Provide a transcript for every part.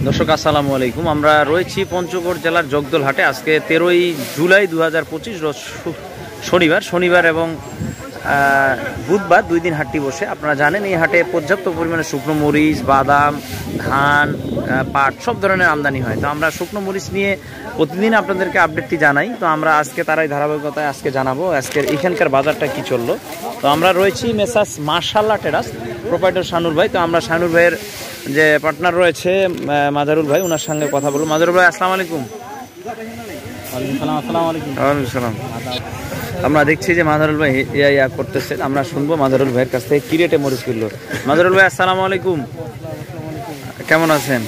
দর্শক আসসালামু আলাইকুম। আমরা রয়েছি পঞ্চগড় জেলার জগদল হাটে। আজকে 13ই জুলাই 2025 রোজ শনিবার এবং বুধবার, 2 দিন হাটটি বসে। আপনারা জানেন এই হাটে পর্যাপ্ত পরিমাণে শুকনো মরিচ, বাদাম, ধান, পাট সব ধরনের আমদানি হয়। তো আমরা শুকনো মরিচ নিয়ে প্রতিদিন আপনাদেরকে আপডেটটি জানাই। তো আমরা আজকে তারাই ধারাবাহিকতায় আজকে জানাবো আজকের এখানকার বাজারটা কি চললো। তো আমরা রয়েছি মেসাস মার্শাল্লাহ টেরাস, প্রোপাইটার শানুর ভাই। তো আমরা শানুর ভাইয়ের যে পার্টনার রয়েছে মাজারুল ভাই, ওনার সঙ্গে কথা বলবো। মাজারুল ভাই আসসালামু আলাইকুম। ওয়ালাইকুম সালাম। আমরা দেখছি যে মাজারুল ভাই ইয়া করতেছে, আমরা শুনবো মাজারুল ভাইয়ের কাছ থেকে কি রেটে মরিচ কিনলো। মাজারুল ভাই আসসালামু আলাইকুম, কেমন আছেন?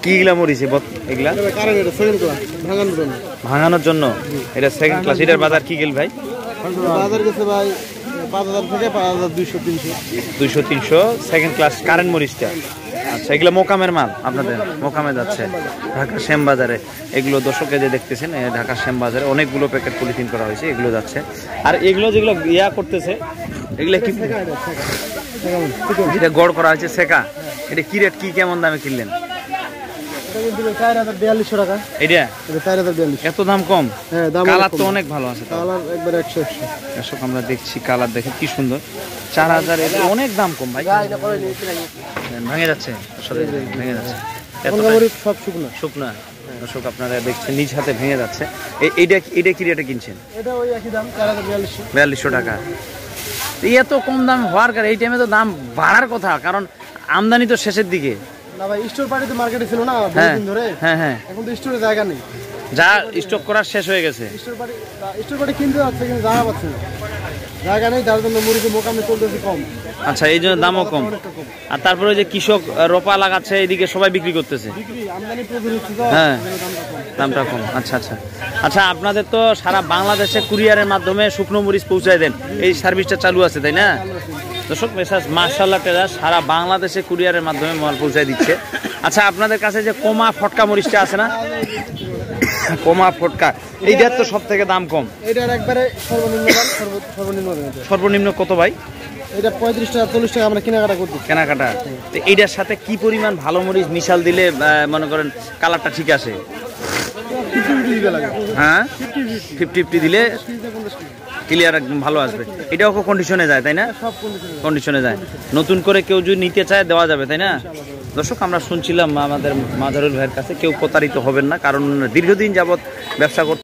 কি এগুলা মরিচ? এগুলা ভাঙানোর জন্য, এটা সেকেন্ড ক্লাস। এটার বাজার কি গেল ভাই? বাজার গেছে ভাই 5000 থেকে 200-300 সেকেন্ড ক্লাস কারেন্ট মরিচটা। আচ্ছা, এগুলো মোকামের মাল, আপনাদের মোকামে যাচ্ছে ঢাকা শ্যাম বাজারে। এগুলো দর্শকে যে দেখতেছেন ঢাকা শ্যাম বাজারে অনেকগুলো প্যাকেট পলিথিন করা হয়েছে, এগুলো যাচ্ছে। আর এগুলো যেগুলো ইয়া করতেছে এগুলো কি, যেটা গড় করা হয়েছে সেকা, এটা কি রেট, কি কেমন দামে কিনলেন? এত দাম কম? কালার তো অনেক ভালো আছে। দর্শক আমরা দেখছি কালার দেখে কি সুন্দর, 4000। এটা অনেক দাম কম ভাই, ভেঙে যাচ্ছে, ভেঙে যাচ্ছে সব শুকনা। দর্শক আপনারা দেখছেন নিজ হাতে ভেঙে যাচ্ছে। এইটা কি রেটে কিনছেন? 4200 টাকা। এত কম দাম হওয়ার কারণে এই টাইমে তো দাম বাড়ার কথা, কারণ আমদানি তো শেষের দিকে। না ভাই, স্টোর পার্টি তো মার্কেটে ছিল না বহুদিন ধরে। হ্যাঁ, এখন তো স্টোরে জায়গা নেই, যা স্টক করার শেষ হয়ে গেছে। স্টোর পার্টি কিনতে যাচ্ছে কিন্তু জায়গা পাচ্ছে না, জায়গা নেই, যার জন্য মুরগি মোকামে চলতেছে কম। আচ্ছা, এই জন্য দামও কম। আর তারপরে যে কৃষক রোপা লাগাচ্ছে এদিকে সবাই বিক্রি করতেছে, হ্যাঁ, দামটা কম। আচ্ছা আচ্ছা আচ্ছা, আপনাদের তো সারা বাংলাদেশে কুরিয়ারের মাধ্যমে শুকনো মরিচ পৌঁছায় দেন, এই সার্ভিসটা চালু আছে তাই না? দর্শক মেসাজ মার্শাল্লাহ টেরাস সারা বাংলাদেশে কুরিয়ারের মাধ্যমে মাল পৌঁছায় দিচ্ছে। আচ্ছা, আপনাদের কাছে যে কোমা ফটকা মরিচটা আছে না, কোমা ফটকা, এইটার তো সব থেকে দাম কম। এটার একবারে সর্বনিম্ন কত ভাই? এটা 35 টাকা 40 টাকা আমরা কেনাকাটা করছি। কেনাকাটা। তো এইটার সাথে কি পরিমাণ ভালো মরিচ মিশাল দিলে মনে করেন কালারটা ঠিক আসে? হ্যাঁ, 50-50 দিলে ক্লিয়ার একদম ভালো আসবে। এটাও কন্ডিশনে যায় তাই না? কন্ডিশনে যায়। নতুন করে কেউ যদি নিতে চায় দেওয়া যাবে তাই না? দর্শক আমরা শুনছিলাম আমাদের মাজারুল ভাইয়ের কাছে, কেউ প্রতারিত হবেন না, কারণ দীর্ঘদিন যাবৎ ব্যবসা করতে